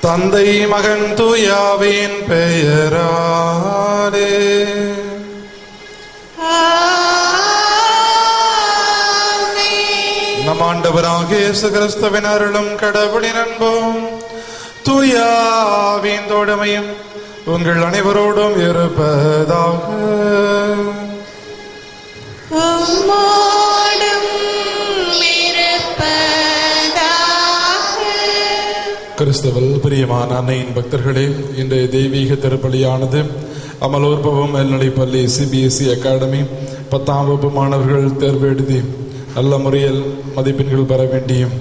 தந்தை மகன் தூயாவின் பெயராலே. நம் ஆண்டவராகிய இயேசு கிறிஸ்துவின் அருளும் கடவுளின் அன்பும் தூயாவின் தோழமையும் உங்கள் அனைவரோடும் இருப்பதாக. கிறிஸ்துவில் பிரியமான அன்னையின் பக்தர்களே, இன்றைய தெய்வீக திருப்பலியானது அமலோற்பவம் மேல்நிலைப்பள்ளி CBSE அகாடமி 10ஆம் வகுப்பு மாணவர்கள் தேர்வு எழுதி நல்ல முறையில் மதிப்பெண்கள் பெற வேண்டியும்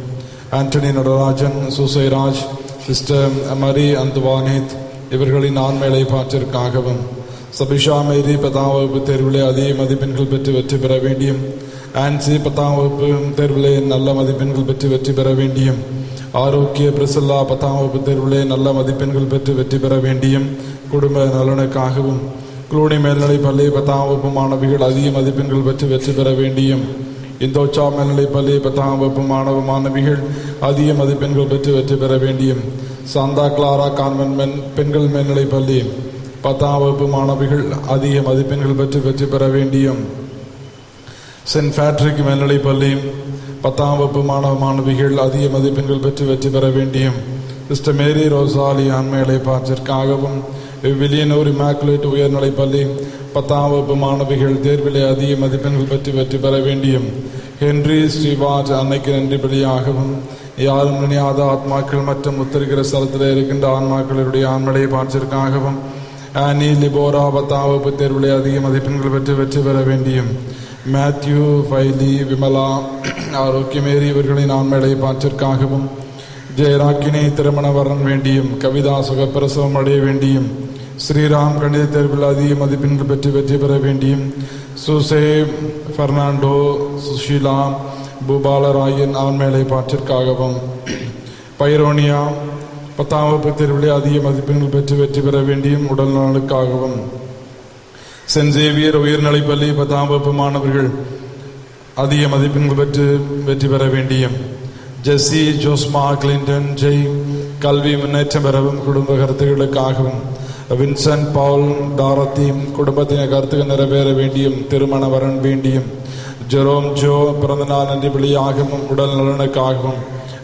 ஆண்டனி நடராஜன், சூசைராஜ், சிஸ்டர் மரி அந்துவானேத் இவர்களின் ஆண்மையை பாற்றிற்காகவும், சபிஷா மேரி 10ஆம் வகுப்பு தேர்விலே அதிக மதிப்பெண்கள் பெற்று வெற்றி பெற வேண்டியும், ஆன்சி 10ஆம் வகுப்பு தேர்விலே நல்ல மதிப்பெண்கள் பெற்று வெற்றி பெற வேண்டியும், ஆரோக்கிய பிரிசல்லா 10ஆம் வகுப்பு தேர்விலே நல்ல மதிப்பெண்கள் பெற்று வெற்றி பெற வேண்டியும் குடும்ப நலனுக்காகவும், குளூனி மேல்நிலைப் பள்ளி 10ஆம் வகுப்பு மாணவிகள் அதிக மதிப்பெண்கள் பெற்று வெற்றி பெற வேண்டியும், இந்தோச்சா மேல்நிலைப் பள்ளி 10ஆம் வகுப்பு மாணவிகள் அதிக மதிப்பெண்கள் பெற்று வெற்றி பெற வேண்டியும், சாந்தா கிளாரா கான்வென்ட் பெண்கள் மேல்நிலைப் பள்ளி 10ஆம் வகுப்பு மாணவிகள் அதிக மதிப்பெண்கள் பெற்று வெற்றி பெற வேண்டியும், சென்ட் பேட்ரிக் மேல்நிலைப் பள்ளி 10ஆம் வகுப்பு மாணவிகள் அதிக மதிப்பெண்கள் பெற்று வெற்றி பெற வேண்டியும், சிஸ்டர் மேரி ரோசாலி ஆண்மையை பாற்றிற்காகவும், வில்லியனூர் இமாக்குலேட் உயர்நிலைப் பள்ளி 10ஆம் வகுப்பு மாணவிகள் தேர்விலே அதிக மதிப்பெண்கள் பெற்று வெற்றி பெற வேண்டியும், ஹென்றி ஸ்ரீவாஜ் அன்னைக்கு நன்றி பலியாகவும், யாரும் நினையாத ஆத்மாக்கள் மற்றும் உத்தரிக்கிற ஸ்தலத்தில் இருக்கின்ற ஆன்மாக்களுடைய ஆண்மையை பாற்றிற்காகவும், ஆனி லிபோரா 10ஆம் வகுப்பு தேர்விலே அதிக மதிப்பெண்கள் பெற்று வெற்றி பெற வேண்டியும், மேத்யூ, ஃபைலி, விமலா, ஆரோக்கியமேரி இவர்களின் ஆண்மையை பாற்றிற்காகவும், ஜெயராக்கினை திருமண வரன் வேண்டியும், கவிதா சுகப்பிரசவம் அடைய வேண்டியும், ஸ்ரீராம் கணித தேர்வில் அதிக மதிப்பெண்கள் பெற்று வெற்றி பெற வேண்டியும், சுசே, பெர்னாண்டோ, சுஷீலா, பூபாலராயன் ஆண்மையை பாற்றிற்காகவும், பைரோனியா 10ஆம் வகுப்பு தேர்விலே அதிக மதிப்பெண்கள் பெற்று வெற்றி பெற வேண்டியும் உடல் நலனுக்காகவும், சென்ட் சேவியர் உயர்நிலைப்பள்ளி 10ஆம் வகுப்பு மாணவர்கள் அதிக மதிப்பெண்கள் பெற்று வெற்றி பெற வேண்டியும், ஜெஸ்ஸி, ஜோஸ்மா, கிளின்டன், ஜெய் கல்வி முன்னேற்றம் பெறவும் குடும்ப கருத்துக்களுக்காகவும், வின்சென்ட், பவுல், டாரத்தி குடும்பத்தின் கருத்துக்கள் நிறைவேற வேண்டியும் திருமண வரன் வேண்டியும், ஜெரோம், ஜோ பிறந்தநாள் நன்றி பலியாகவும் உடல் நலனுக்காகவும்,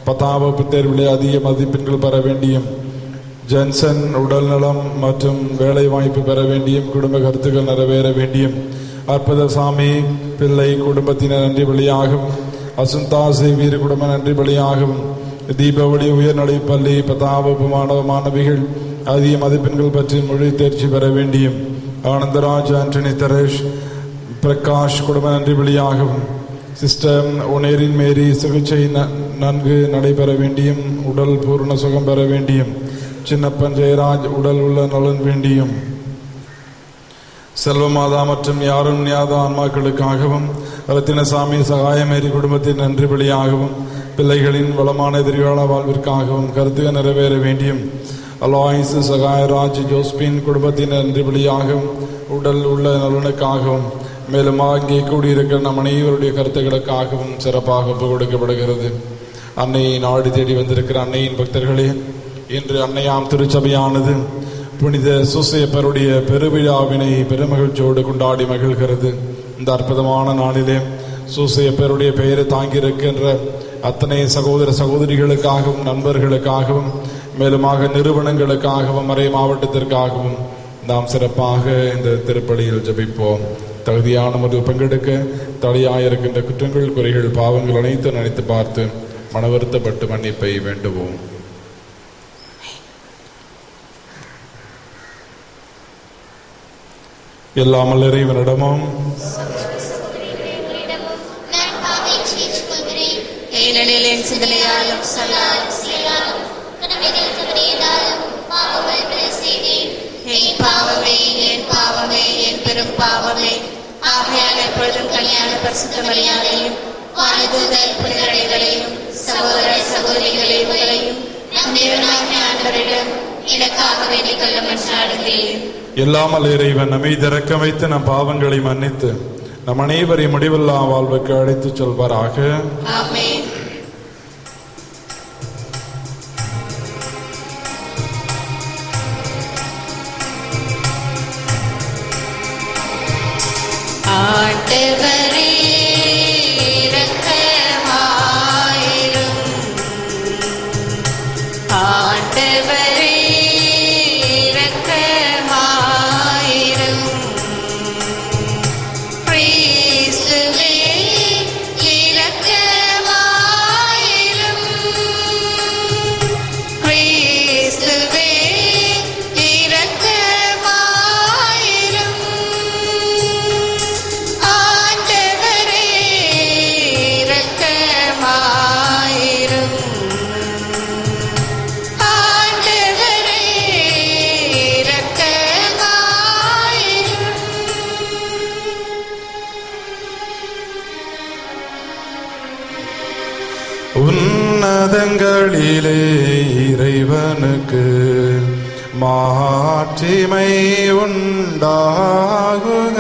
10ஆம் வகுப்பு தேர்விலே அதிக மதிப்பெண்கள் பெற வேண்டியும், ஜென்சன் உடல் நலம் மற்றும் வேலை வாய்ப்பு பெற வேண்டியும் குடும்ப கருத்துக்கள் நிறைவேற வேண்டியும், அற்புதசாமி பிள்ளை குடும்பத்தினர் நன்றி பலியாகவும், அசுந்தா சேவியர் குடும்ப நன்றி பலியாகவும், தீபாவளி உயர்நிலைப் பள்ளி 10ஆம் வகுப்பு மாணவிகள் அதிக மதிப்பெண்கள் பற்றி மொழி தேர்ச்சி பெற வேண்டியும், ஆனந்தராஜ், ஆண்டனி தெரேஷ், பிரகாஷ் குடும்ப நன்றி பலியாகவும், சிஸ்டர் உனேரின் மேரி சிகிச்சை நன்கு நடைபெற வேண்டியும் உடல் பூர்ண சுகம் பெற வேண்டியும், சின்னப்பன் ஜெயராஜ் உடல் உள்ள நலன் வேண்டியும், செல்வமாதா மற்றும் யாரும் நியாத ஆன்மாக்களுக்காகவும், ரத்தினசாமி சகாயமேரி குடும்பத்தின் நன்றி பலியாகவும், பிள்ளைகளின் வளமான எதிர்கால வாழ்விற்காகவும் கருத்துக்கள் நிறைவேற வேண்டியும், அலாய்ஸ், சகாயராஜ், ஜோஸ்பின் குடும்பத்தின் நன்றி பலியாகவும் உடல் உள்ள நலனுக்காகவும், மேலும் அங்கே கூடியிருக்கிற நம் அனைவருடைய கருத்துக்களுக்காகவும் சிறப்பாக ஒப்புக் கொடுக்கப்படுகிறது. அன்னையை நாடி தேடி வந்திருக்கிற அன்னையின் பக்தர்களே, இன்று அன்னையாம் திருச்சபையானது புனித சூசையப்பருடைய பெருவிழாவினை பெருமகிழ்ச்சியோடு கொண்டாடி மகிழ்கிறது. இந்த அற்புதமான நாளிலே சூசையப்பருடைய பெயரை தாங்கியிருக்கின்ற அத்தனை சகோதர சகோதரிகளுக்காகவும், நண்பர்களுக்காகவும், மேலுமாக நிறுவனங்களுக்காகவும், மறை மாவட்டத்திற்காகவும் நாம் சிறப்பாக இந்த திருப்பலியில் ஜெபிப்போம். தகுதியான முறையில் பங்கெடுக்க தலையாயிருக்கின்ற குற்றங்கள், குறைகள், பாவங்கள் அனைத்து நினைத்து பார்த்து மனவருத்தப்பட்டு மன்னிப்பை வேண்டுவோம். எல்லாமல் இறைவனிடமும் ஏனெனில் என் சிந்தனையாலும் சொல்லாலும் செயலாலும் கடமைகள் தவறியதாலும் பாவங்கள் செய்தேன். என் பாவமே, என் பாவமே, என் பெரும் பாவமே. ஆகையால் எப்பொழுதும் கல்யாண பரிசுத்த மரியாதையும் வானதூதர் புனிதரைகளையும் சகோதர சகோதரிகளை உங்களையும் நம் தேவனாகிய ஆண்டவரிடம் எனக்காக வேண்டிக் கொள்ள மன்றாடுகிறேன். எல்லாமல் இறைவன் நம்மை திறக்க வைத்து நம் பாவங்களை மன்னித்து நம் அனைவரை முடிவில்லா வாழ்வுக்கு அழைத்து செல்வாராக. ஆமென். உன்னதங்களிலே இறைவனுக்கு மாட்சிமை உண்டாகுக.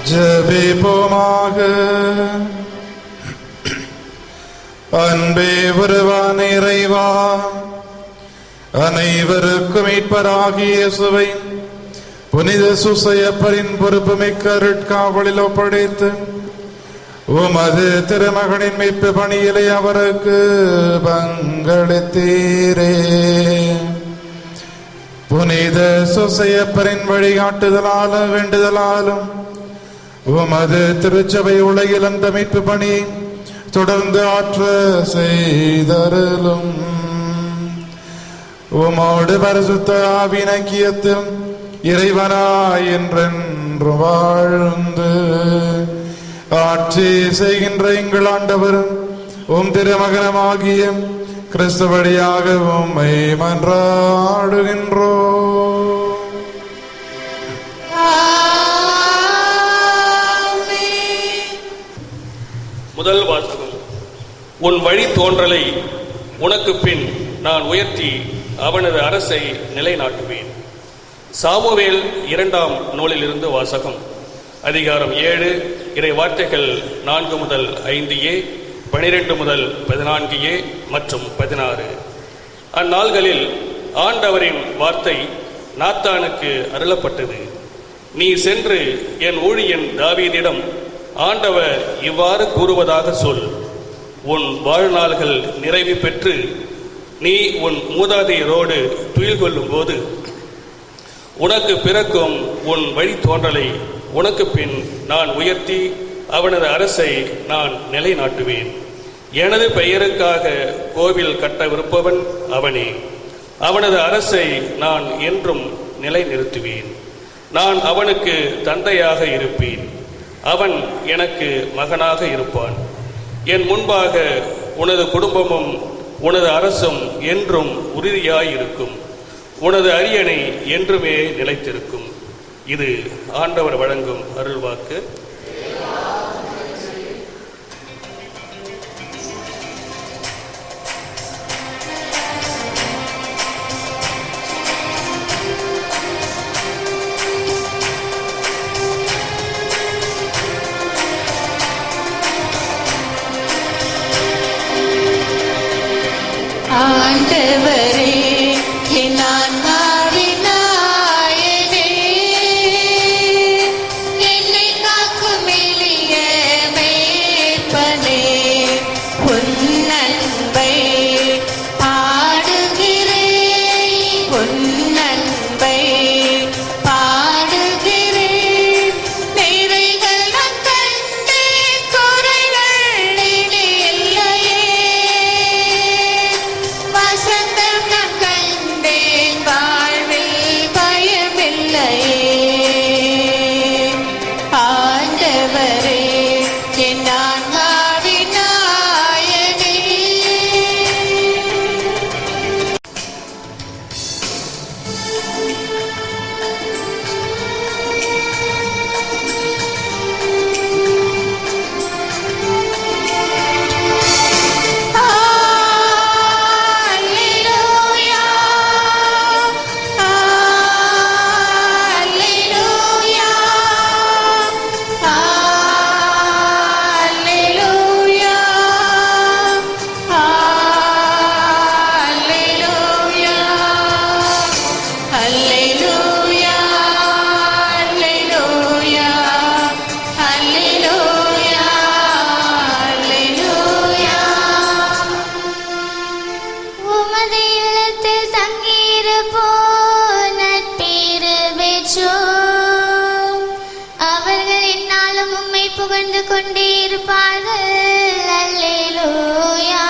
ஜெபிப்போமாக. அன்பே உருவான இறைவா, அனைவருக்கும் மீட்பராகிய இயேசுவை புனித சூசையப்பரின் பொறுப்பு மிக்க அருட்காவலில் ஒப்படைத்து உமது திருமகனின் மீட்பு பணியிலே அவருக்கு பங்களித்தீரே. புனித சூசையப்பரின் வழிகாட்டுதலாலும் வேண்டுதலாலும் உமது திருச்சபை உலகில் அந்த மீட்பு பணி தொடர்ந்து ஆற்ற செய்தருளும். உமோடு பரிசுத்த ஆவியின் ஐக்கியத்தில் இறைவனாய் என்றென்று வாழ்ந்து ஆட்சி செய்கின்ற எங்கள் ஆண்டவரும் உம் திருமகனமாகிய கிறிஸ்து வழியாக உம்மை மன்றாடுகின்றோம். முதல் வாசகம். உன் வழி தோன்றலை உனக்கு பின் நான் உயர்த்தி அவனது அரசை நிலைநாட்டுவேன். சாமுவேல் 2ஆம் நூலிலிருந்து வாசகம். அதிகாரம் 7, இறை வார்த்தைகள் 4 முதல் 5a, 12 முதல் 14a மற்றும் 16. அந்நாள்களில் ஆண்டவரின் வார்த்தை நாத்தானுக்கு அருளப்பட்டது. நீ சென்று என் ஊழியன் தாவீதிடம் ஆண்டவர் இவ்வாறு கூறுவதாக சொல். உன் வாழ்நாள்கள் நிறைவு பெற்று நீ உன் மூதாதையரோடு துயில் கொள்ளும் போது உனக்கு பிறக்கும் உன் வழி தோன்றலை உனக்கு பின் நான் உயர்த்தி அவனது அரசை நான் நிலைநாட்டுவேன். எனது பெயருக்காக கோவில் கட்டவிருப்பவன் அவனே. அவனது அரசை நான் என்றும் நிலைநிறுத்துவேன். நான் அவனுக்கு தந்தையாக இருப்பேன், அவன் எனக்கு மகனாக இருப்பான். என் முன்பாக உனது குடும்பமும் உனது அரசும் என்றும் உறுதியாயிருக்கும். உனது அரியணை என்றுமே நிலைத்திருக்கும். இது ஆண்டவர் வழங்கும் அருள்வாக்கு. ஆண்டவரே, என் ஆன்மாவின் நாயகனே, என்னை காக்கும் எளிய மேய்ப்பனே, உன் அன்பை பாடுகிறேன், உன் அன்பை பாடுகிறேன். நிறைகள் நான் கண்டேன், குறைகள் இனி இல்லையே. வசந்தம் நான் கண்டேன், வாழ்வில் பயமில்லையே. ஆண்டவரே, என் ஆன்மாவின் நாயகனே. Alleluia, Alleluia, Alleluia, Alleluia, Alleluia, Alleluia, Alleluia. உமது இல்லத்தில் தங்கியிருப்போர் நட்பேறு பெற்றோர். அவர்கள் எந்நாளும் உம்மை புகழ்ந்து கொண்டே இருப்பார்கள். அல்லேலூயா,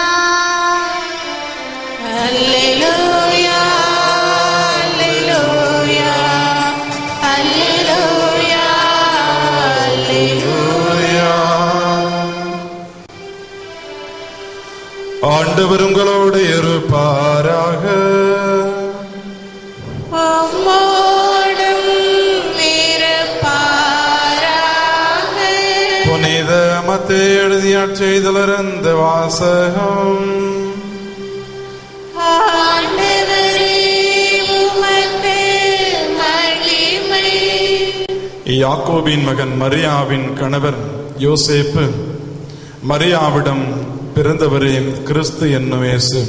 அல்லேலூயா, அல்லேலூயா, அல்லேலூயா, அல்லேலூயா. ஆண்டவர் உங்களோடு இருப்பாராக. உம்மோடும் இருப்பாராக. புனித மத்தேயு எழுதிய செய்திலிருந்து வாசகம். ஆண்டவரே, உமக்கு மகிமை. யாக்கோபின் மகன் மரியாவின் கணவர் யோசேப்பு மரியாவிடம் பிறந்தவரே கிறிஸ்து என்னும் இயேசு.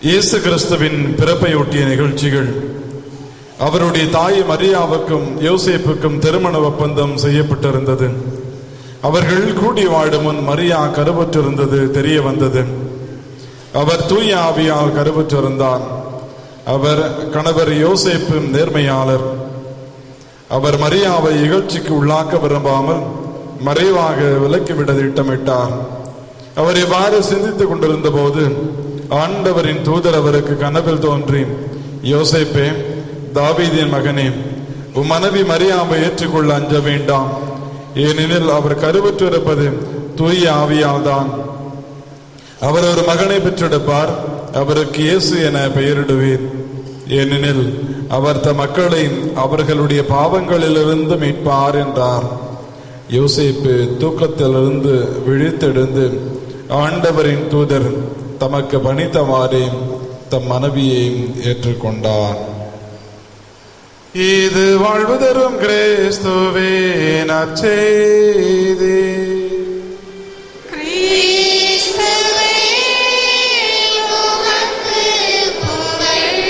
இயேசு கிறிஸ்துவின் பிறப்பையொட்டிய நிகழ்ச்சிகள். அவருடைய தாய் மரியாவுக்கும் யோசேப்புக்கும் திருமண ஒப்பந்தம் செய்யப்பட்டிருந்தது. அவர்கள் கூடி வாழும் முன் மரியா கருவுற்றிருந்தது தெரிய வந்தது. அவர் தூய ஆவியால் கருவுற்றிருந்தார். அவர் கணவர் யோசேப்பு நேர்மையாளர். அவர் மரியாவை இகழ்ச்சிக்கு உள்ளாக்க விரும்பாமல் மறைவாக விலக்கிவிட திட்டமிட்டார். அவர் இவ்வாறு சிந்தித்துக் கொண்டிருந்த போது ஆண்டவரின் தூதர் அவருக்கு கனவில் தோன்றி, யோசேப்பே, தாவீதின் மகனே, உம் மனைவி மரியாவை ஏற்றுக்கொள்ள அஞ்ச வேண்டாம். ஏனெனில் அவர் கருவுற்றிருப்பது தூய ஆவியால் தான். அவர் ஒரு மகனை பெற்றெடுப்பார். அவருக்கு இயேசு என பெயரிடுவீர். ஏனெனில் அவர் தம் மக்களை அவர்களுடைய பாவங்களிலிருந்து மீட்பார் என்றார். யோசேப்பு தூக்கத்திலிருந்து விழித்தெழுந்து ஆண்டவரின் தூதர் தமக்கு பணித்தவாறே தம் மனைவியை ஏற்றுக்கொண்டார். இது வாழ்வு தரும் கிறிஸ்துவே நற்செய்தி. கிறிஸ்துவே, உமக்கு புகழ்.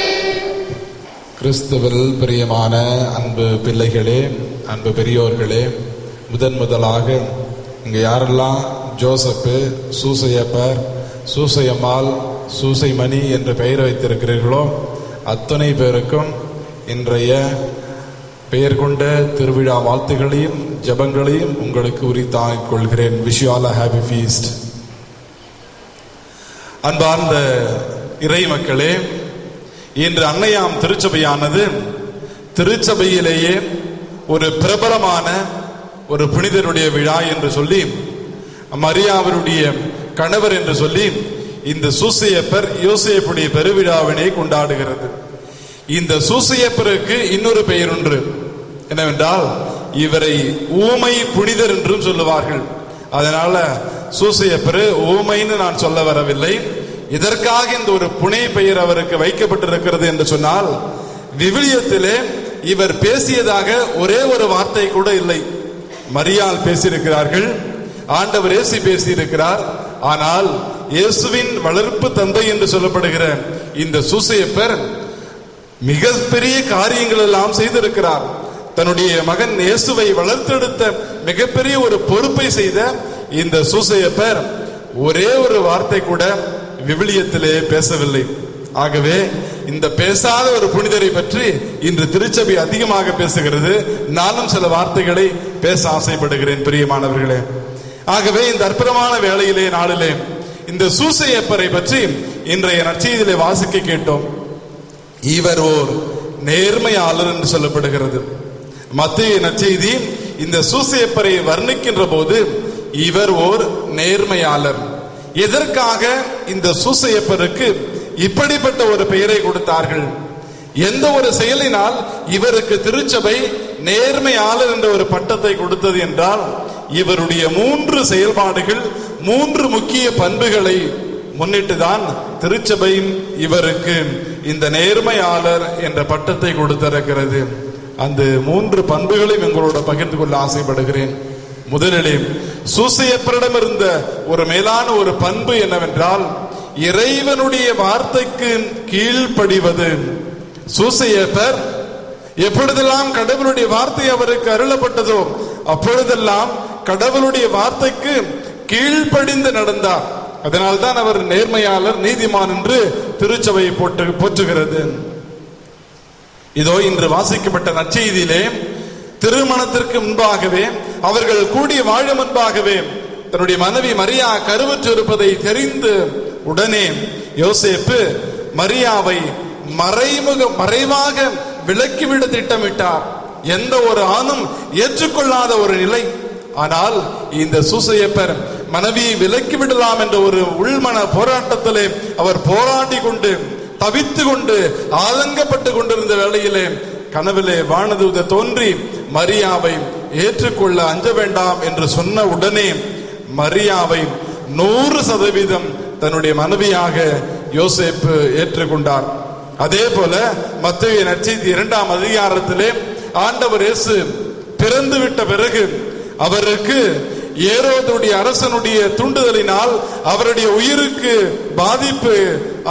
கிறிஸ்துவில் பிரியமான அன்பு பிள்ளைகளே, அன்பு பெரியோர்களே, முதலாக இங்கே யாரெல்லாம் ஜோசப்பு, சூசையப்பர், சூசையம்மாள், சூசைமணி என்று பெயர் வைத்திருக்கிறீர்களோ அத்தனை பேருக்கும் இன்றைய பெயர் கொண்ட திருவிழா வாழ்த்துகளையும் ஜெபங்களையும் உங்களுக்கு உரித்தாக்கிக் கொள்கிறேன். Wish you all a happy feast. அன்பார்ந்த இறை மக்களே, இன்று அன்னையாம் திருச்சபையானது திருச்சபையிலேயே ஒரு பிரபலமான ஒரு புனிதருடைய விழா என்று சொல்லி, மரியாவருடைய கணவர் என்று சொல்லி இந்த சூசையப்பர் யோசேப்புடைய பெருவிழாவினை கொண்டாடுகிறது. இந்த சூசையப்பருக்கு இன்னொரு பெயர் ஒன்று என்னவென்றால், இவரை ஊமை புனிதர் என்றும் சொல்லுவார்கள். அதனால சூசையப்பர் ஊமைன்னு நான் சொல்ல வரவில்லை. இதற்காக இந்த ஒரு புனை பெயர் அவருக்கு வைக்கப்பட்டிருக்கிறது என்று சொன்னால், விவிலியத்திலே இவர் பேசியதாக ஒரே ஒரு வார்த்தை கூட இல்லை. மரியாள் பேசியிருக்கிறார்கள், ஆண்டவர் இயேசு பேசியிருக்கிறார். ஆனால் இயேசுவின் வளர்ப்பு தந்தை என்று சொல்லப்படுகிற இந்த சூசையப்பர் மிகப்பெரிய காரியங்கள் எல்லாம் செய்திருக்கிறார். தன்னுடைய மகன் இயேசுவை வளர்த்தெடுத்த மிகப்பெரிய ஒரு பொறுப்பை செய்த இந்த சூசையப்பர் ஒரே ஒரு வார்த்தை கூட விவிலியத்திலே பேசவில்லை. ஆகவே இந்த பேசாத ஒரு புனிதரை பற்றி இன்று திருச்சபை அதிகமாக பேசுகிறது. நானும் சில வார்த்தைகளை பேச ஆசைப்படுகிறேன் பிரியமானவர்களே. ஆகவே இந்த அற்புதமான வேளையிலே நாளிலே இந்த சூசையப்பரை பற்றி இன்றைய நற்செய்தியிலே வாசிக்க கேட்டோம். இவர் ஓர் நேர்மையாளர் என்று சொல்லப்படுகிறது. மத்தேயு நற்செய்தி இந்த சூசையப்பரை வர்ணிக்கின்ற போது இவர் ஓர் நேர்மையாளர். எதற்காக இந்த சூசையப்பருக்கு இப்படிப்பட்ட ஒரு பெயரை கொடுத்தார்கள்? எந்த ஒரு செயலினால் இவருக்கு திருச்சபை நேர்மையாளர் என்ற ஒரு பட்டத்தை கொடுத்தது என்றால், இவருடைய 3 செயல்பாடுகள், 3 முக்கிய பண்புகளை முன்னிட்டுதான் திருச்சபை இவருக்கு இந்த நேர்மையாளர் என்ற பட்டத்தை கொடுத்திருக்கிறது. அந்த 3 பண்புகளையும் எங்களோட பகிர்ந்து கொள்ள ஆசைப்படுகிறேன். முதலிலே சூசையப்பரிடம் இருந்த ஒரு மேலான ஒரு பண்பு என்னவென்றால், இறைவனுடைய வார்த்தைக்கு கீழ்ப்படிவது. சூசையப்பர் எப்பொழுதெல்லாம் கடவுளுடைய வார்த்தை அவருக்கு அருளப்பட்டதோ அப்பொழுதெல்லாம் கடவுளுடைய வார்த்தைக்கு கீழ்ப்படிந்து நடந்தார். அதனால்தான் அவர் நேர்மையாளர், நீதிமான் என்று திருச்சபை போற்றுகிறது. இதோ இன்று வாசிக்கப்பட்ட நற்செய்தியிலே திருமணத்திற்கு முன்பாகவே, அவர்கள் கூடி வாழும் முன்பாகவே தன்னுடைய மனைவி மரியா கருவுற்று இருப்பதை தெரிந்து உடனே யோசேப்பு மரியாவை மறைவாக விலக்கிவிட திட்டமிட்டார். எந்த ஒரு ஆணும் ஏற்றுக்கொள்ளாத ஒரு நிலை. ஆனால் இந்த சூசையப்பர் மனைவியை விலக்கி விடலாம் என்ற ஒரு உள்மன போராட்டத்திலே அவர் போராடி கொண்டு தவித்து கொண்டு ஆதங்கப்பட்டு கொண்டிருந்த வேளையிலே கனவிலே வானதூதர் தோன்றி மரியாவை ஏற்றுக்கொள்ள அஞ்ச வேண்டாம் என்று சொன்ன உடனே மரியாவை 100% தன்னுடைய மனைவியாக யோசேப்பு ஏற்றுக்கொண்டார். அதே போல மத்தேயு நற்செய்தி 2ஆம் அதிகாரத்திலே ஆண்டவர் இயேசு பிறந்து விட்ட பிறகு அவருக்கு ஏரோதுடைய அரசனுடைய தூண்டுதலினால் அவருடைய உயிருக்கு பாதிப்பு,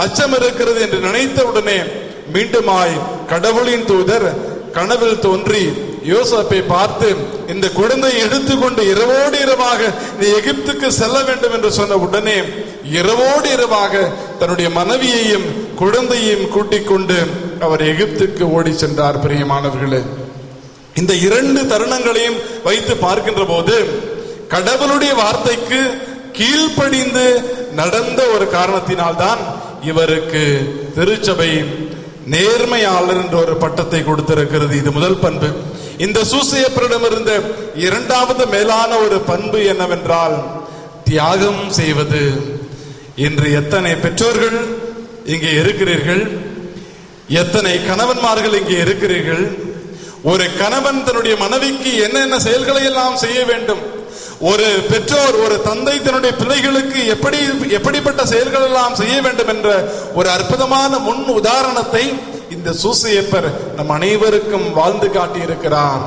அச்சம் இருக்கிறது என்று நினைத்தவுடனே மீண்டுமாய் கடவுளின் தூதர் கனவில் தோன்றி யோசேப்பை பார்த்து, இந்த குழந்தையை எடுத்துக்கொண்டு இரவோடு இரவாக நீ எகிப்துக்கு செல்ல வேண்டும் என்று சொன்ன உடனே இரவோடு இரவாக தன்னுடைய மனைவியையும் குழந்தையையும் கூட்டிக் கொண்டு அவர் எகிப்துக்கு ஓடி சென்றார். பிரியமானவர்களே, இந்த 2 தருணங்களையும் வைத்து பார்க்கின்ற போது கடவுளுடைய வார்த்தைக்கு கீழ்ப்படிந்து நடந்த ஒரு காரணத்தினால்தான் இவருக்கு திருச்சபை நேர்மையாளர் என்ற ஒரு பட்டத்தை கொடுத்திருக்கிறது. இது முதல் பண்பு. இந்த சூசையப்பரிடம் இருந்த 2வது மேலான ஒரு பண்பு என்னவென்றால் தியாகம் செய்வது. இன்று எத்தனை பெற்றோர்கள் இங்கே இருக்கிறீர்கள், எத்தனை கணவன்மார்கள் இங்கே இருக்கிறீர்கள். ஒரு கணவன் தன்னுடைய மனைவிக்கு என்னென்ன செயல்களை எல்லாம் செய்ய வேண்டும், ஒரு பெற்றோர், ஒரு தந்தை தன்னுடைய பிள்ளைகளுக்கு எப்படிப்பட்ட செயல்கள் எல்லாம் செய்ய வேண்டும் என்ற ஒரு அற்புதமான முன் உதாரணத்தை இந்த சூசையப்பர் நம் அனைவருக்கும் வாழ்ந்து காட்டியிருக்கிறார்.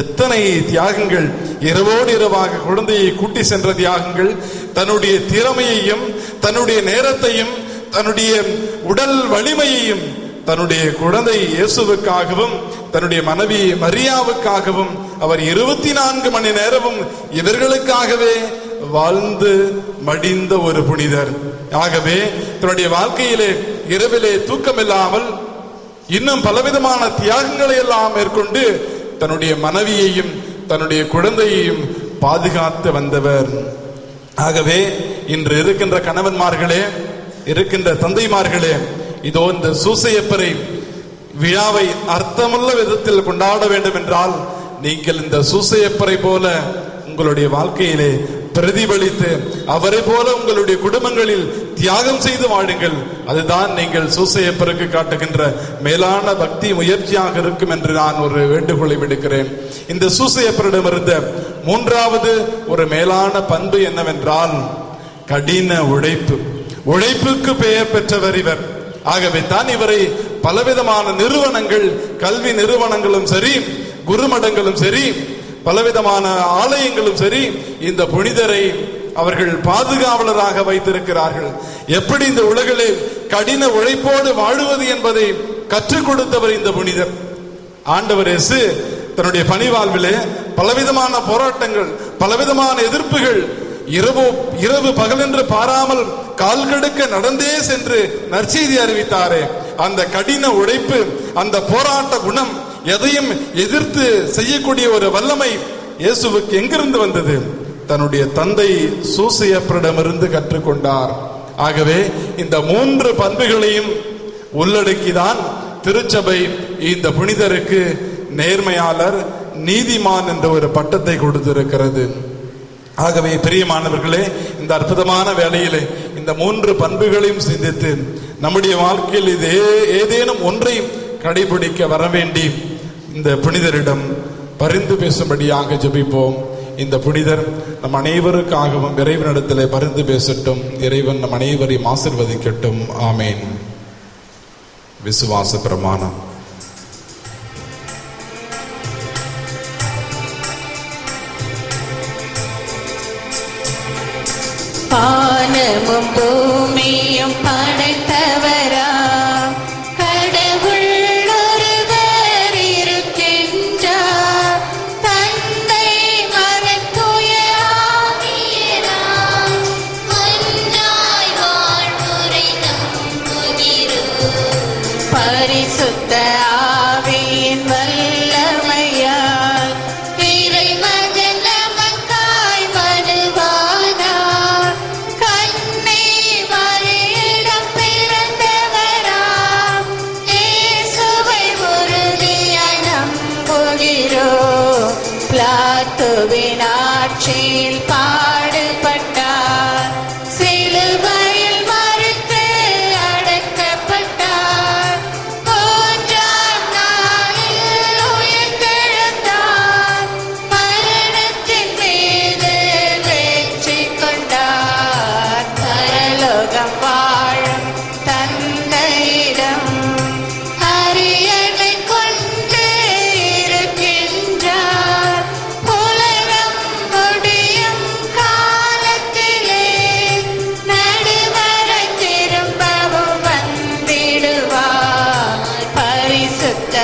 எத்தனை தியாகங்கள், இரவோடு இரவாக குழந்தையை கூட்டி சென்ற தியாகங்கள், தன்னுடைய திறமையையும் தன்னுடைய நேரத்தையும் தன்னுடைய உடல் வலிமையையும் தன்னுடைய குழந்தை இயேசுவுக்காகவும் தன்னுடைய மனைவி மரியாவுக்காகவும் அவர் 24 மணி நேரமும் இவர்களுக்காகவே வாழ்ந்து மடிந்த ஒரு புனிதர். ஆகவே தன்னுடைய வாழ்க்கையிலே இரவிலே தூக்கமில்லாமல் இன்னும் பலவிதமான தியாகங்களை எல்லாம் மேற்கொண்டு தன்னுடைய மனைவியையும் தன்னுடைய குழந்தையையும் பாதுகாத்து வந்தவர். ஆகவே இன்று இருக்கின்ற கணவன்மார்களே, இருக்கின்ற தந்தைமார்களே, இதோ இந்த சூசையப்பரை விழாவை அர்த்தமுள்ள விதத்தில் கொண்டாட வேண்டும் என்றால் நீங்கள் இந்த சூசையப்பரை போல உங்களுடைய வாழ்க்கையிலே பிரதிபலித்து அவரை போல உங்களுடைய குடும்பங்களில் தியாகம் செய்து வாழுங்கள். அதுதான் நீங்கள் சூசையப்பருக்கு காட்டுகின்ற மேலான பக்தி முயற்சியாக இருக்கும் என்று நான் ஒரு வேண்டுகோளை விடுக்கிறேன். இந்த சூசையப்பரிடம் இருந்த மூன்றாவது ஒரு மேலான பண்பு என்னவென்றால் கடின உழைப்பு. உழைப்புக்கு பெயர் பெற்றவர் இவர். ஆகவே தான் இவரை பலவிதமான நிறுவனங்கள், கல்வி நிறுவனங்களும் சரி, குருமடங்களும் சரி, பலவிதமான ஆலயங்களும் சரி, இந்த புனிதரை அவர்கள் பாதுகாவலராக வைத்திருக்கிறார்கள். எப்படி இந்த உலகிலே கடின உழைப்போடு வாழுவது என்பதை கற்றுக் கொடுத்தவர் இந்த புனிதர். ஆண்டவர் இயேசு தன்னுடைய பணிவாழ்விலே பலவிதமான போராட்டங்கள், பலவிதமான எதிர்ப்புகள், இரவு பகலென்று பாராமல் கால் கடுக்க நடந்தே சென்று நற்செய்தி அறிவித்தாரே, அந்த கடின உழைப்பு, அந்த போராட்ட குணம், எதையும் எதிர்த்து செய்யக்கூடிய ஒரு வல்லமை இயேசுவுக்கு எங்கிருந்து வந்தது? தன்னுடைய தந்தை சூசையப்பரிடமிருந்து கற்றுக்கொண்டார். ஆகவே இந்த 3 பண்புகளையும் உள்ளடக்கிதான் திருச்சபை இந்த புனிதருக்கு நேர்மையாளர், நீதிமான் என்ற ஒரு பட்டத்தை கொடுத்திருக்கிறது. ஆகவே பிரியமானவர்களே, இந்த அற்புதமான வேளையிலே இந்த 3 பண்புகளையும் சிந்தித்து நம்முடைய வாழ்க்கையில் இது ஏதேனும் ஒன்றை கடைபிடிக்க வரவேண்டி இந்த புனிதரிடம் பரிந்து பேசும்படியாக ஜெபிப்போம். இந்த புனிதர் நம் அனைவருக்காகவும் இறைவனிடத்திலே பரிந்து பேசட்டும். இறைவன் நம் அனைவரையும் ஆசீர்வதிக்கட்டும். ஆமேன். விசுவாச பிரமாணம். வானமும் பூமியும் படைத்தவரா கடவுள் ஒருவர் இருக்கின்றார். தந்தை மகன் தூய ஆவியார் ஒன்றாய் வாழ்வுரை நம்புகிறோம். பரிசுத்த ஆவியின் வல்லமையால் இறைமகன் நமக்காய் வருவானார். கன்னி மரியிடம் பிறந்தவராம் இயேசுவை உறுதியாய் நம்புகிறோம். பிலாத்துவின் ஆட்சியில் பாடுபட்டார். சிலுவையில் மரித்து அடக்கப்பட்டார். 3ஆம் நாளில் உயிர்த்தெழுந்தார். மரணத்தின் மீது வெற்றி கொண்டார். பரலோகம் வாழும் தந்தையிடம் அரியணை கொண்டு இருக்கின்றார். உலகம் முடியும் காலத்திலே நடுவரை திரும்பவும் வந்திடுவார். பரிசுத்த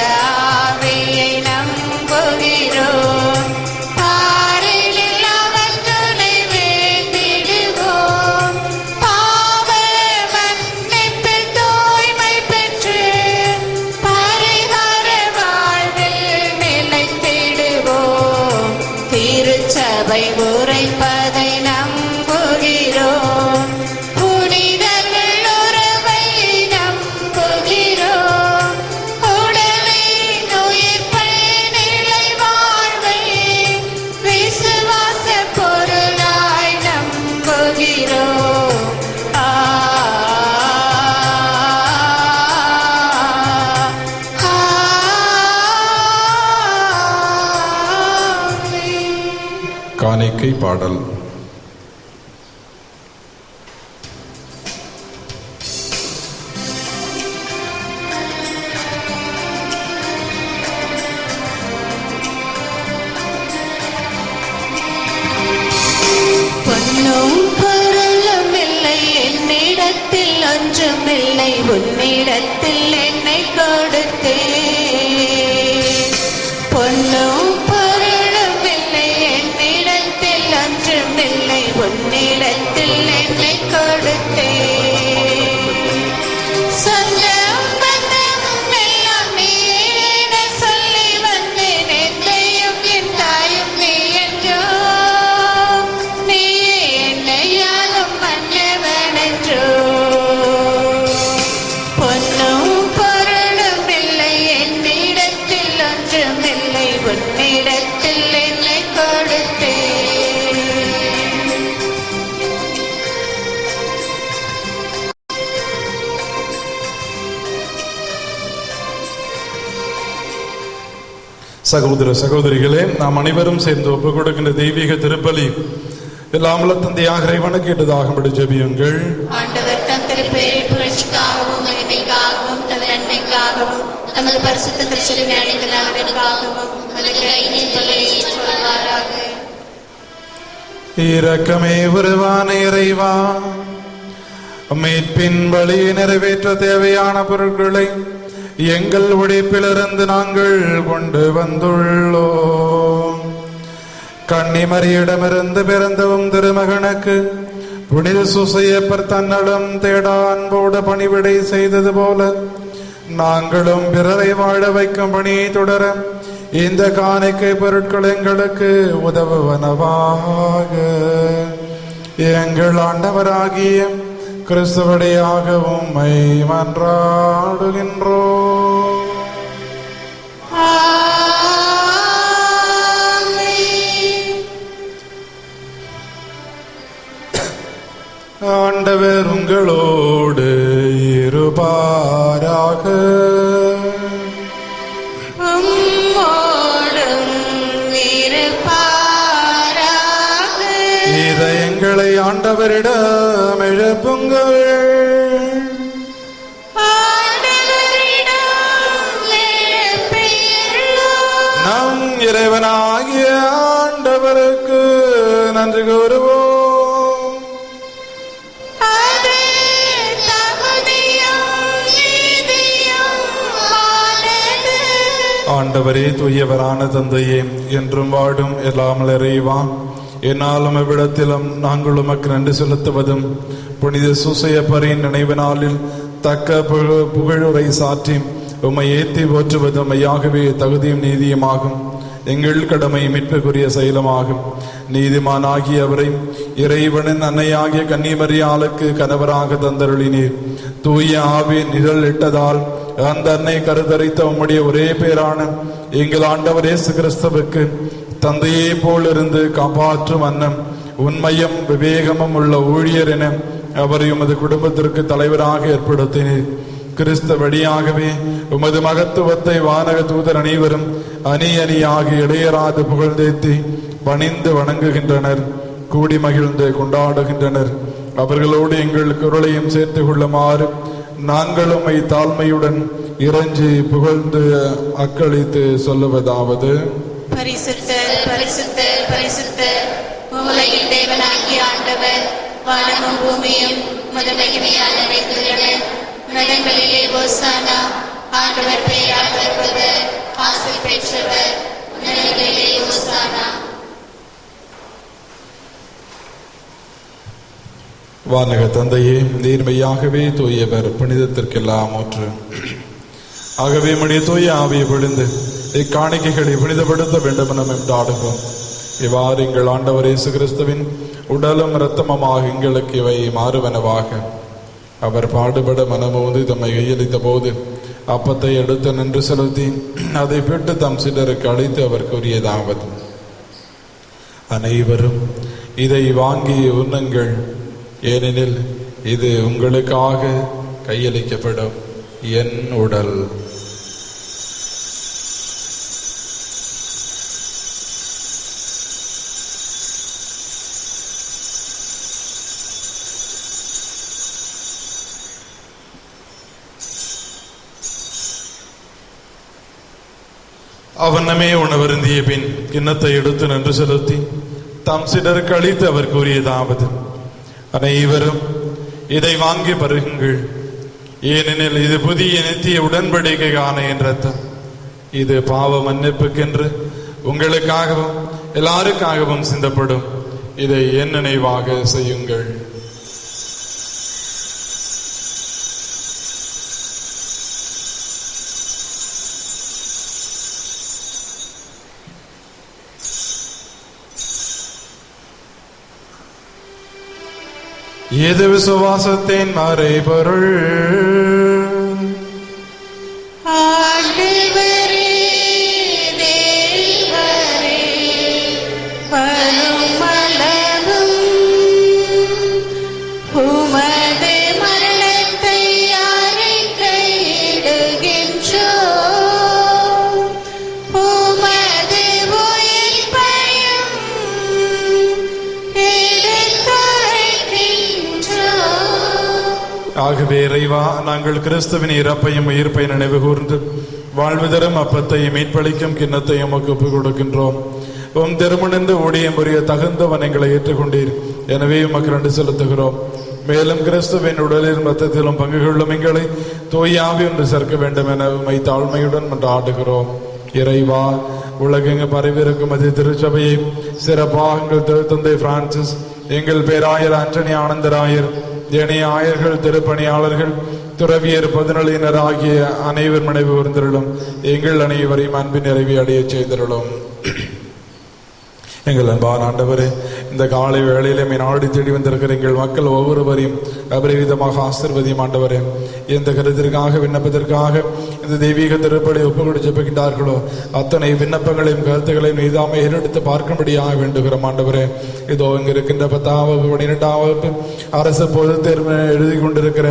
ஆவியை நம்புகிறோம். பாரினில் அவர் துணை வேண்டிடுவோம். பாவ மன்னிப்பில் தூய்மை பெற்று பரிகார வாழ்வில் நிலைத்திடுவோம். திருச்சபை உரைப்பதை நம்புகிறோம். புனிதர்கள் உறவை நம்புகிறோம். உடலின் உயிர்ப்பை நிலை வாழ்வை விசுவாச பொருளாய் நம்புகிறோம். காணிக்கை பாடல். பொன்னும் பொருளும் இல்லை என்னிடத்தில், ஒன்றுமில்லை உன்னிடத்தில் என்னை கொடுத்தேன். பொன்னும் பொருளும் இல்லை என்னிடத்தில், ஒன்றுமில்லை உன்னிடத்தில் என்னை கொடுத்தேன். சொந்தம் பந்தமும் எல்லாம் நீயே என சொல்லி வந்தேன். எந்தையும் என் தாயும் நீ என்றோ, நீயே என்னையாலும் மன்னவன் என்றோ. பொன்னும் பொருளும் இல்லை சகோதர சகோதரிகளே, நாம் அனைவரும் சேர்ந்து ஒப்புக் கொடுக்கின்ற தெய்வீக திருப்பலி எல்லாம் உள்ள தந்தையாக இறைவனை கேட்டதாகும்படி ஜெபியுங்கள். ஆண்டவர் தம் திருப்பெயரை புகழ்ச்சிக்காகவும் மகிமைக்காகவும் தம் நன்மைக்காகவும் தமது பரிசுத்த திருச்சபையின் அனைத்து நலனுக்காகவும் சொல்வாராக. இரக்கமே உருவான இறைவா, மீட்பின் வழியை நிறைவேற்ற தேவையான பொருட்களை எங்கள் உழைப்பிலிருந்து நாங்கள் கொண்டு வந்துள்ளோம். கன்னிமரியிடமிருந்து பிறந்தவும் திருமகனுக்கு புனித சூசையப்பர் தன்னலம் தேட அன்போடு பணிவிடை செய்தது போல நாங்களும் பிறரை வாழ வைக்கும் பணியை தொடர இந்த காணிக்கை பொருட்கள் எங்களுக்கு உதவுவனவாக. எங்கள் ஆண்டவராகிய கிறிஸ்துவடையாக உம்மை மன்றாடுகின்றோம். ஆண்டவர் உங்களோடு இருப்பாராக. இதயங்களை ஆண்டவரிடம் எழுப்புங்கள். நம் இறைவனாகிய ஆண்டவருக்கு நன்றி கூறுவோம். ஆண்டவரே, தூயவரான தந்தையே, என்றும் வாடும் எல்லாம் இறைவா, என்னாலும் எவ்விடத்திலும் நாங்கள் உமக்கு நன்றி செலுத்துவதும் புனித சூசையப்பரின் நினைவு நாளில் தக்க புகழுரை சாற்றி உம்மை ஏத்தி போற்றுவதும் மையாகவே தகுதியும் நீதியுமாகும். எங்கள் கடமை மீட்புக்குரிய செயலமாகும். நீதிமானாகிய அவரை இறைவனின் அன்னையாகிய கன்னிமரியாளுக்கு கணவராக தந்தருளினீர். தூய ஆவி நிழல் இட்டதால் அந்த அன்னை கருதரித்த உம்முடைய ஒரே பேரான எங்கள் ஆண்டவர் இயேசு கிறிஸ்துவுக்கு தந்தையே போல் இருந்து காப்பாற்றும் அன்னம் உண்மையும் விவேகமும் உள்ள ஊழியர் என அவரை உமது குடும்பத்திற்கு தலைவராக ஏற்படுத்தினீர். கிறிஸ்து வழியாகவே உமது மகத்துவத்தை வானக தூதர் அனைவரும் அணி அணியாக இடையராது புகழ்ந்தேத்தி பணிந்து வணங்குகின்றனர், கூடி மகிழ்ந்து கொண்டாடுகின்றனர். அவர்களோடு எங்கள் குரலையும் சேர்த்து கொள்ளுமாறு நாங்களும் தாழ்மையுடன் இறைஞ்சி புகழ்ந்து அக்களித்து சொல்லுவதாவது: பரிசுத்தர் பரிசுத்தர் பரிசுத்தர், உலகின் தேவனாகிய ஆண்டவர், வானமும் பூமியும் உமது மகிமையால் நிறைந்துள்ளன. நகங்களிலே ஓசானா, ஆண்டவர் பெயரால் வருபவர் ஆசி பெற்றவர், நகங்களிலே ஓசானா. வானக தந்தையே, நேர்மையாகவே தூயவர், புனிதத்திற்கெல்லாம் ஊற்று. ஆகவே உம்முடைய தூய ஆவியை பொழிந்து இக்காணிக்கைகளை புனிதப்படுத்த வேண்டும் என என்றாடுவோம். இவ்வாறு எங்கள் ஆண்டவர் இயேசு கிறிஸ்துவின் உடலும் இரத்தமுமாக எங்களுக்கு இவை மாறுவனவாக. அவர் பாடுபட மனமோது தம்மை கையளித்த போது அப்பத்தை எடுத்து நின்று செலுத்தி அதை பெற்று தம் சிலருக்கு அழைத்து அவர் கூறியதாவது: அனைவரும் இதை வாங்கி உண்ணுங்கள், ஏனெனில் இது உங்களுக்காக கையளிக்கப்படும் என் உடல். அவனமே உணவருந்திய பின் கிண்ணத்தை எடுத்து நின்று செலுத்தி தாம் சிலருக்கு அளித்து அவர் கூறியதாவது: அனைவரும் இதை வாங்கி பருகுங்கள், ஏனெனில் இது புதிய நித்திய உடன்படிக்கைக்கான என் ரத்தம். இது பாவ மன்னிப்புக்கென்று உங்களுக்காகவும் எல்லாருக்காகவும் சிந்தப்படும். இதை என் நினைவாக செய்யுங்கள். இது விசுவாசத்தின் மறைபொருள். ஆண்டவரே, தேவரே, வருமளவும் உமது மரணத்தை அறிக்கையிடுகின்றோம். உமது ஆகவே இறைவா, நாங்கள் கிறிஸ்துவின் இறப்பையும் உயிர்ப்பை நினைவு கூர்ந்து வாழ்வு தரும் அப்பத்தையும் மீட்பளிக்கும் கிண்ணத்தையும் உமக்கு ஒப்புக் கொடுக்கின்றோம். உம் திருமணந்து ஊழியம் புரிய தகுந்தவன் எங்களை ஏற்றுக்கொண்டீர். எனவே உமக்கு நன்றி செலுத்துகிறோம். மேலும் கிறிஸ்துவின் உடலிலும் ரத்தத்திலும் பங்கு கொள்ளும் எங்களை தூயாவி ஒன்று சேர்க்க வேண்டும் என உம்மை தாழ்மையுடன் ஆடுகிறோம். இறைவா, உலகெங்கு பரவிருக்கும் அது திருச்சபையை சிறப்பாக எங்கள் திருத்தந்தை பிரான்சிஸ், எங்கள் பேராயர் ஆண்டனி ஆனந்தராயர், ஏனைய ஆயர்கள், திருப்பணியாளர்கள், துறவியர், பொதுநலியினர் ஆகிய அனைவர் நினைவு கூர்ந்தருளும். எங்கள் அனைவரையும் அன்பின் நிறைவை அடைய செய்தருளும். எங்கள் அன்பான ஆண்டவரே, இந்த காலை வேளையிலே நாடி தேடி வந்திருக்கிற எங்கள் மக்கள் ஒவ்வொருவரையும் அபரிவிதமாக ஆசீர்வதியும். ஆண்டவரே, எந்த கருத்திற்காக விண்ணப்பத்திற்காக இந்த தெய்வீக திருப்பலி ஒப்புக்கொடு ஜெபிக்கின்றார்களோ அத்தனை விண்ணப்பங்களையும் கருத்துக்களையும் நீதாமை ஏறெடுத்து பார்க்கும்படியாக வேண்டுகிறோம். ஆண்டவரே, இதோ இங்கு இருக்கின்ற 10ஆம் வகுப்பு 12ஆம் வகுப்பு அரசு பொதுத் தேர்வு எழுதி கொண்டிருக்கிற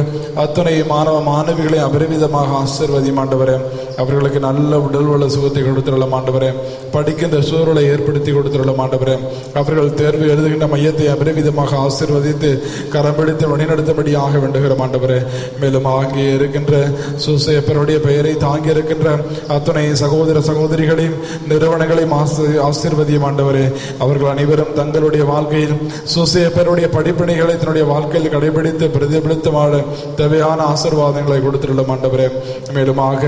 அத்தனை மாணவ மாணவிகளையும் அபரிவிதமாக ஆசீர்வதியும். ஆண்டவரே, அவர்களுக்கு நல்ல உடல் உள்ள சுகத்தை கொடுத்துள்ளோம். ஆண்டவரே, படிக்கின்ற சூழலை ஏற்படுத்தி கொடுத்துள்ளோம். ஆண்டவரே, அவர்கள் தேர்வு எழுதுகின்ற மையத்தை அபரிவிதமாக ஆசீர்வதித்து கரம் பிடித்து வழிநடத்தபடியாக வேண்டுகிறோம். ஆண்டவரே, மேலும் அங்கே இருக்கின்ற சூசையப்பருடைய பெயரை தாங்கி இருக்கின்ற அத்துணை சகோதர சகோதரிகளையும் நிறுவனங்களையும் ஆசீர்வதியும். ஆண்டவரே, அவர்கள் அனைவரும் தங்களுடைய வாழ்க்கையில் சூசையப்பருடைய படிப்பணிகளை தன்னுடைய வாழ்க்கையில் கடைபிடித்து பிரதிபலித்து வாழ தேவையான ஆசீர்வாதங்களை கொடுத்துள்ளோம். ஆண்டவரே, மேலுமாக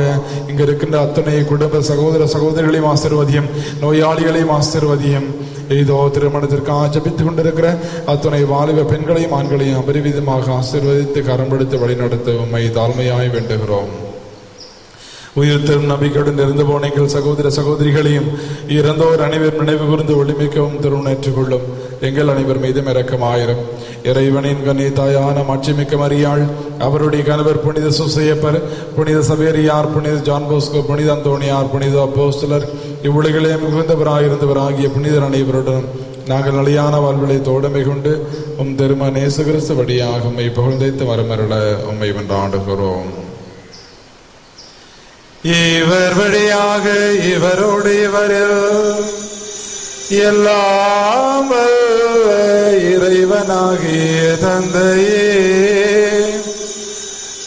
இங்கு இருக்கின்ற அத்துணை குடும்ப சகோதர சகோதரிகளையும் ஆசீர்வதியும், நோயாளிகளையும் ஆசீர்வதியும். இதோ திருமணத்திற்காக ஜபித்துக் கொண்டிருக்கிற அத்துணை வாலிப பெண்களையும் ஆண்களையும் அபரிவிதமாக ஆசீர்வதித்து கரம்பெடுத்து வழிநடத்த உம்மை தாழ்மையாய் வேண்டுகிறோம். உயிர் தரும் நம்பிக்கையுடன் இருந்து போன எங்கள் சகோதர சகோதரிகளையும் இறந்தோர் அனைவரும் நினைவு கூர்ந்து ஒளிமிக்கவும் திருநேற்றுக் கொள்ளும். எங்கள் அனைவர் மீதும் இரக்கமாயிரும். இறைவனின் கன்னி தாயான மாட்சிமிக்க மரியாள், அவருடைய கணவர் புனித சூசையப்பர், புனித சவேரியார், புனித ஜான் போஸ்கோ, புனித அந்தோணியார், புனித அப்போஸ்தலர், இவ்வுலகிலே மிகுந்தவராயிருந்தவராகிய புனிதர் அனைவருடனும் நாங்கள் நிலையான வாழ்விலை தோழமை கொண்டு உம் திரும நேசு கிறிஸ்து வழியாக உம்மை புகழ்ந்தைத்து வரமருள உம்மை வென்றாடுகிறோம். இவர் வழியாக இவரோடு இவரில் எல்லாம் இறைவனாகிய தந்தையே,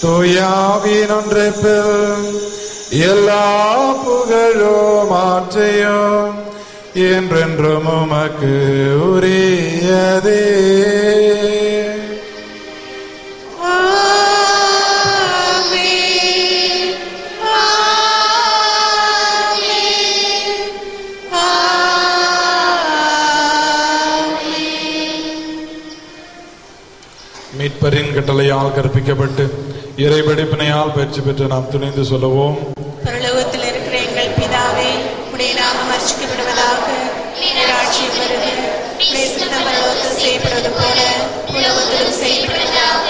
தூயாவின் ஒன்றைப்பில் எல்லா புகழும் ஆற்றையும் என்றென்றும் உமக்கு உரியதே. மீட்பரின் கட்டளையால் கற்பிக்கப்பட்டு இறை படிப்பினையால் பயிற்சி பெற்று நாம் துணிந்து சொல்லுவோம். பரலோகத்தில் இருக்கிற எங்கள் பிதாவே, உடைய நாமம் அர்ச்சிக்கப்படுவதாக, ஆட்சியம் வருக, பரலோகத்தில் செய்யப்படுவது போல உலகத்திலும் செய்யப்படுவதாக.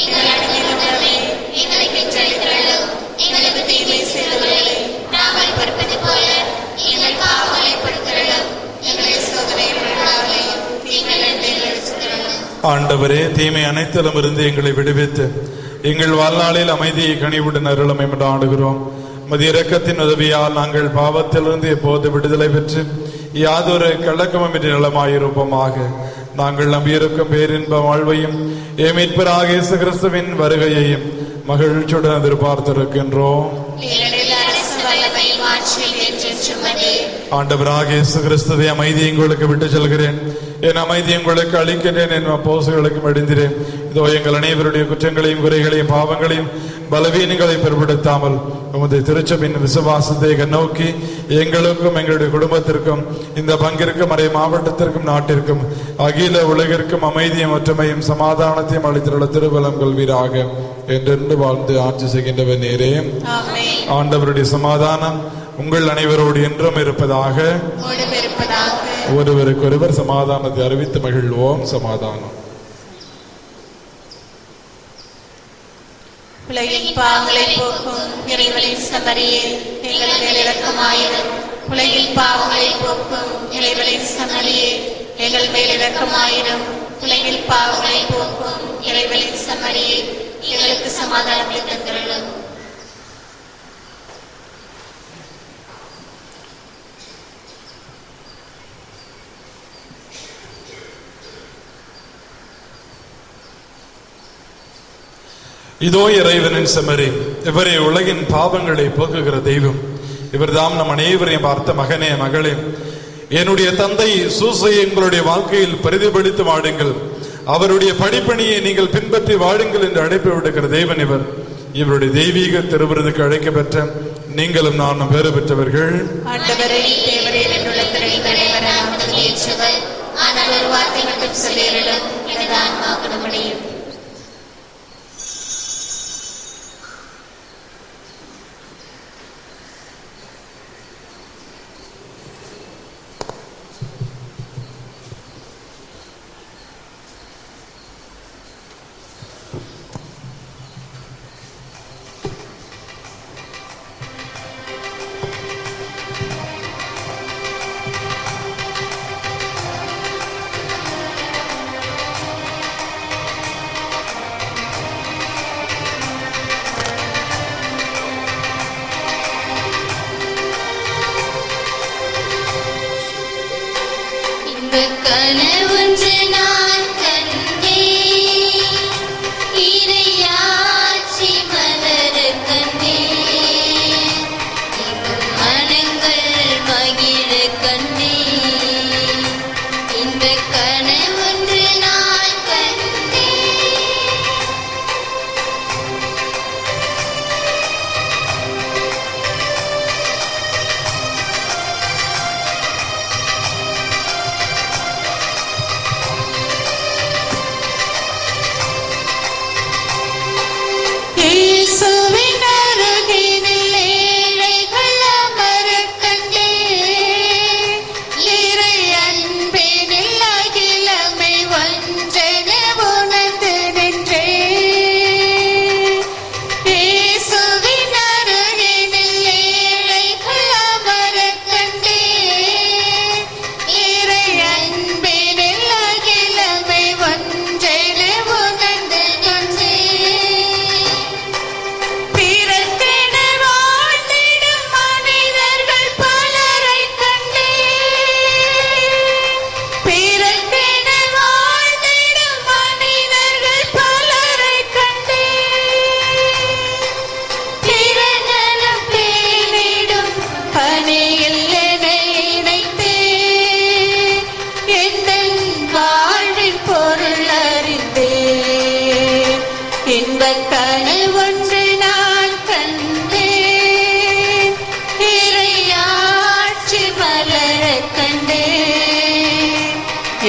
எங்கள் அனுதின உணவை எங்களுக்கு செலுத்தும், எங்களுக்கு தீமை செய்தவர்களை நாங்கள் பொறுப்பது போல எங்கள் பாவங்களை பொறுத்தருளும், எங்களை சோதனையில் விடாதேயும் தீமை சுத்தருளும். ஆண்டவரே, தீமை அனைத்திலும் இருந்து எங்களை விடுவித்து எங்கள் வாழ்நாளில் அமைதியை கனிவுடன் அருளும் என்று ஆடுகிறோம். மதிய இரக்கத்தின் உதவியால் நாங்கள் பாவத்திலிருந்து எப்போது விடுதலை பெற்று யாதொரு கலக்கமின்றி நலமாயிருப்போமாக. நாங்கள் நம்பியிருக்கும் பேரின்ப வாழ்வையும் மீட்பராகிய இயேசு கிறிஸ்துவின் வருகையையும் மகிழ்ச்சியுடன் எதிர்பார்த்திருக்கின்றோம். ஆண்டவராகிய இயேசு கிறிஸ்துவை அமைதியை உங்களுக்கு விட்டு செல்கிறேன், என் அமைதியை உங்களுக்கு அளிக்கின்றேன், என் அப்போஸ்தலர்களுக்கும் அடிந்திரேன். இதோ எங்கள் அனைவருடைய குற்றங்களையும் குறைகளையும் பாவங்களையும் பலவீனங்களையும் பெருப்படுத்தாமல் உமது திருச்சபையின் விசுவாசத்தை கண்ணோக்கி எங்களுக்கும் எங்களுடைய குடும்பத்திற்கும் இந்த பங்கிற்கும் மறை மாவட்டத்திற்கும் நாட்டிற்கும் அகில உலகிற்கும் அமைதியும் ஒற்றுமையும் சமாதானத்தையும் அளித்துள்ள திருவலம் கொள்வீராக. என்றென்று வாழ்ந்து ஆட்சி செய்கின்றவர் நேரே. ஆண்டவருடைய சமாதானம் உங்கள் அனைவரோடு என்றும் இருப்பதாக. ஒருவருக்கொருவர் சமாதானத்தை அறிவித்து மகிழ்வோம். சமாதானம். உலகின் பாவங்களை போக்கும் இறைவனின் சமரியே, எங்கள் மேல் இரக்கமாயிரும். உலகின் பாவங்களை போக்கும் இறைவனின் சமரியே, எங்கள் மேல் இரக்கமாயிரும். உலகின் பாவங்களை போக்கும் இறைவனின் சமரியே, எங்களுக்கு சமாதானத்தை தந்திரலும். இதோ இறைவனின் செம்மறி, இவரே உலகின் பாவங்களை போக்குகிற தெய்வம். இவர்தாம் நம் அனைவரையும் பார்த்த மகனே மகளே, என்னுடைய தந்தை சூசையை உங்களுடைய வாழ்க்கையில் பிரதிபலித்து வாடுங்கள், அவருடைய படிப்பணியை நீங்கள் பின்பற்றி வாழுங்கள் என்று அழைப்பு விடுக்கிற தேவன் இவர். இவருடைய தெய்வீக திருவிருதுக்கு அழைக்க பெற்ற நீங்களும் நானும் பேறு பெற்றவர்கள். கனவொன்று நான் கண்டேன், இறையாட்சி மலர கண்டேன், மனங்கள் மகிழ கண்டேன். இந்த கனவொன்று நான் கண்டேன்.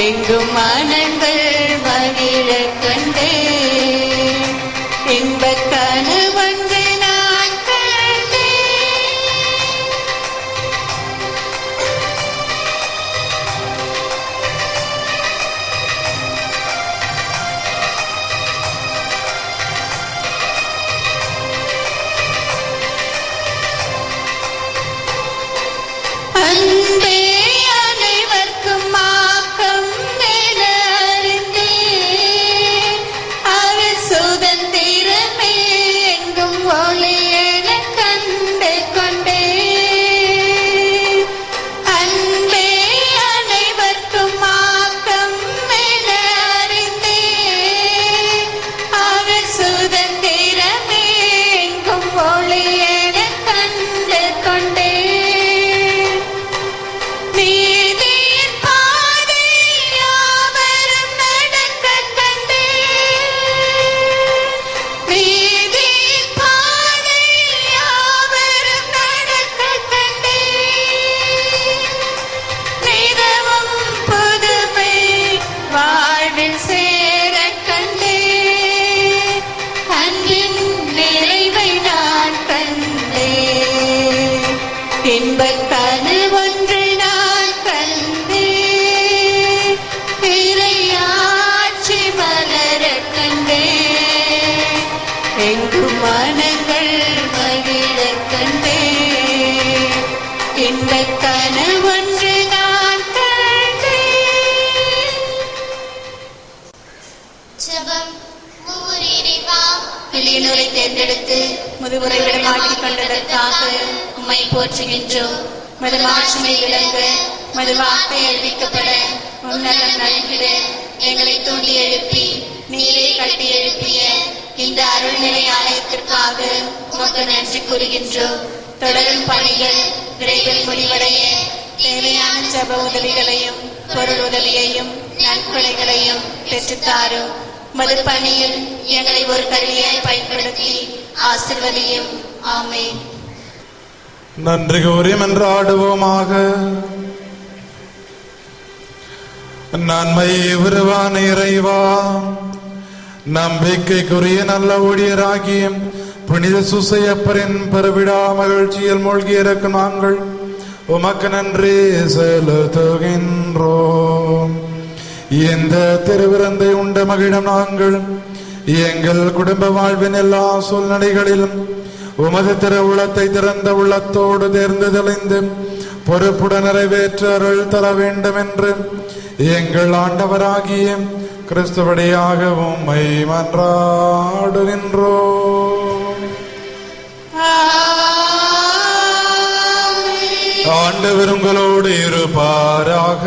எங்கும் மனங்கள் மகிழ கண்டேன், இன்பக் கனவொன்று நான் கண்டேன். அன்பே அனைவர்க்கும் ஆக்கம் என அறிந்தேன், அவர் சுதந்திரமே எங்கும் ஒளி என கண்டு கொண்டேன். அன்பே அனைவர்க்கும் ஆக்கம் என அறிந்தேன், அவர் சுதந்திரமே எங்கும் ஒளி என கண்டு கொண்டேன். நீதியின் பாதையில் யாவரும் நடக்க கண்டேன், நீதியின் பாதையில் யாவரும் நடக்க கண்டேன். நிதமும் புதுமை வாழ்வில் சேர கண்டேன், அன்பின் நிறைவை நான் கண்டேன். இன்பக் கனவொன்று நான் கண்டேன், இறையாட்சி மலர கண்டேன், எங்கும் மனங்கள் மகிழ கண்டேன். இன்பக் கனவொன்று நான் கண்டேன். ஜெபம். மூவர் இறைவா, வெளியினரை தேர்ந்தெடுத்து முதுமுறை விடமாக்கிக் கொண்டதற்காக உம்மை போற்றுகின்றோம். மது மாட்சிமை விளங்க, மது வார்த்தை அறிவிக்கப்பட, உன்னதம் நல்கிட எங்களை தூண்டி எழுப்பி நீரே கட்டி எழுப்பிய இந்த அருள்நிலை ஆலயத்திற்காக உமக்கு நன்றி கூறுகின்றோம். தொடரும் பணிகள் விரைவில் முடிவடைய தேவையான ஜப உதவிகளையும் பொருள் உதவியையும் நன்கொடைகளையும் பெற்றுத்தாரும். மது பணியில் எங்களை ஒரு கருவியாய் பயன்படுத்தி ஆசீர்வதியும். ஆமென். நன்றி கூறி மன்றாடுவோமாக. நன்மை உருவான இறைவா, நம்பிக்கைக்குரிய நல்ல ஊழியராகிய புனித சூசையப்பரின் பெருவிழா மகிழ்ச்சியில் மூழ்கியிருக்கும் நாங்கள் உமக்கு நன்றி செலுத்துகின்றோம். இந்த திருவிருந்தை உண்ட மகிழும் நாங்கள் எங்கள் குடும்ப வாழ்வின் எல்லா சூழ்நிலைகளிலும் உமது திரு உள்ளத்தை திறந்த உள்ளத்தோடு தேர்ந்து தெளிந்து பொறுப்புடன் நிறைவேற்ற அருள் தர வேண்டும் என்று எங்கள் ஆண்டவராகிய கிறிஸ்துவடியாக உம்மை மன்றாடுகின்றோம். ஆண்டவர் உங்களோடு இருப்பாராக.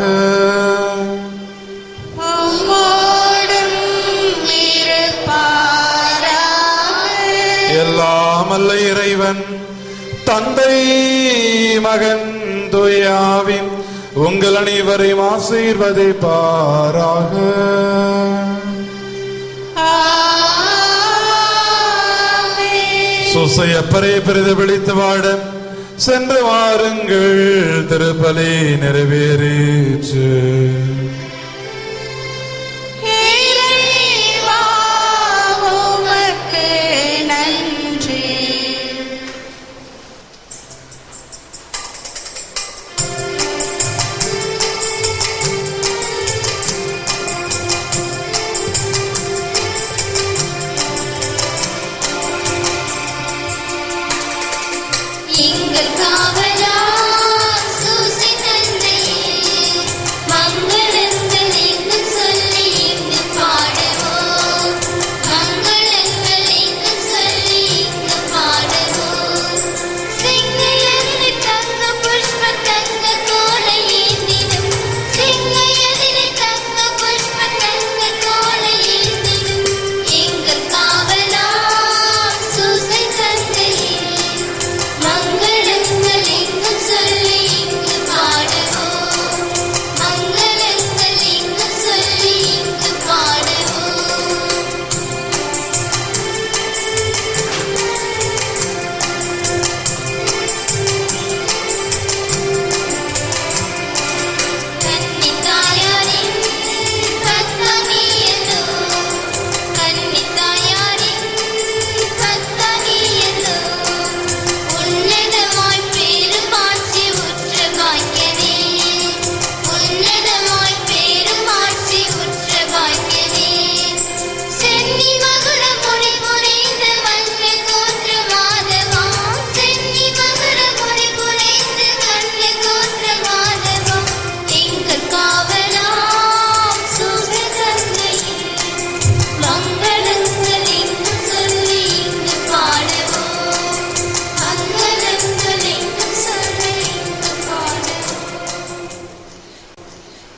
எல்லாம் அல்ல இறைவன் தந்தை மகன் தூயாவி உங்கள் அனைவரையும் ஆசீர்வதிப்பாராக. சூசையப்பரை பிரதிபலித்து வாட சென்று வாருங்கள், திருப்பலி நிறைவேறிற்று.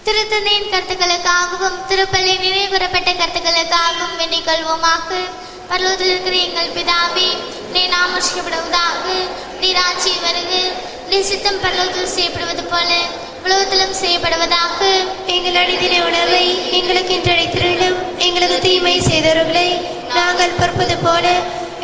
திருத்தந்தையின் கருத்துக்களுக்காகவும் திருப்பலி நினைவுகூரப்பட்ட கருத்துக்களுக்காகவும் வேண்டிக் கொள்வோமாக. பரலோகத்தில் இருக்கிற எங்கள் பிதாவே, நீ நாமர்ஷிக்கப்படுவதாக, நீ ராஜ்யம் வருக, நீ சித்தம் பரலோகத்தில் செய்யப்படுவது போல உலகத்திலும் செய்யப்படுவதாக. எங்கள் அடிதின உணவை எங்களுக்கு இன்று அளித்திருளும். எங்களது தீமை செய்தவர்களை நாங்கள் பொறுப்பது போல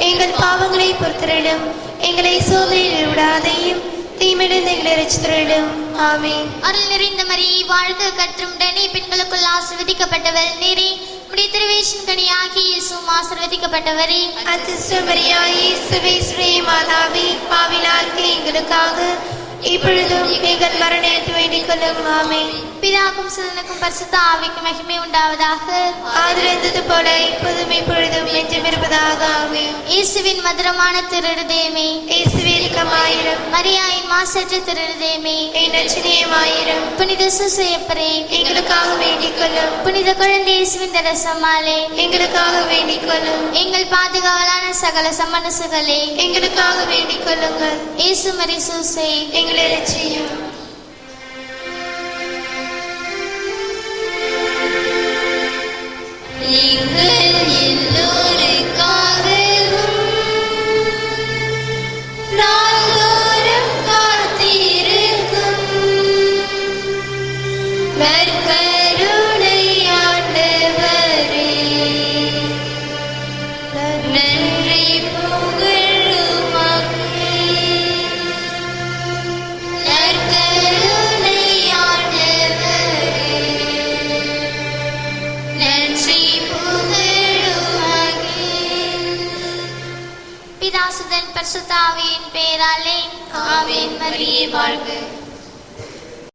எங்கள் பாவங்களை பொறுத்திருளும். எங்களை சோதனையில் விடாதையும் தீமையிலிருந்து எங்களை ரட்சித்திருளும். ஆமென். அருள் நிறைந்த மரியே, வாழ்க, கற்றுமுடனே பெண்களுக்குள் ஆசீர்வதிக்கப்பட்டவர் நீரே. உம்முடைய திருவேஷின் கனியாகிய இயேசுவும் ஆசீர்வதிக்கப்பட்டவரே. அதிர்ஷ்ட மரியாயே, சுவேஸ்வரே மாதாவே, பாவிலார்க்கு எங்களுக்காக இப்பொழுதும் எங்கள் மரணத்தை வேண்டிக் கொள்ளும். ஆமென். பிதாக்கும் சுதனுக்கும் பரிசுத்த ஆவிக்கும் மகிமை உண்டாவதாக. ஆதிலிருந்தது போல இப்போதும் இப்பொழுதும் என்றும் இருப்பதாக. ஆமென். இயேசுவின் மதுரமான திருஹிருதயமே, இயேசுவே இரக்கமாயிரும். மரியாயின் மாசற்ற திருஹிருதயமே, என் ரட்சணியமாயிரும். புனித சூசையப்பரே, எங்களுக்காக வேண்டிக் கொள்ளும். புனித குழந்தை இயேசுவின் தரசம்மாளே, எங்களுக்காக வேண்டிக் கொள்ளும். எங்கள் பாதுகாவலான சகல சமணசுகளே, எங்களுக்காக வேண்டிக் கொள்ளுங்கள். இயேசு மரி சூசை, எங்களை ரட்சியும். எங்கள் எல்லோருக்காக பேராலே ஆமென். மரியே வாழ்க.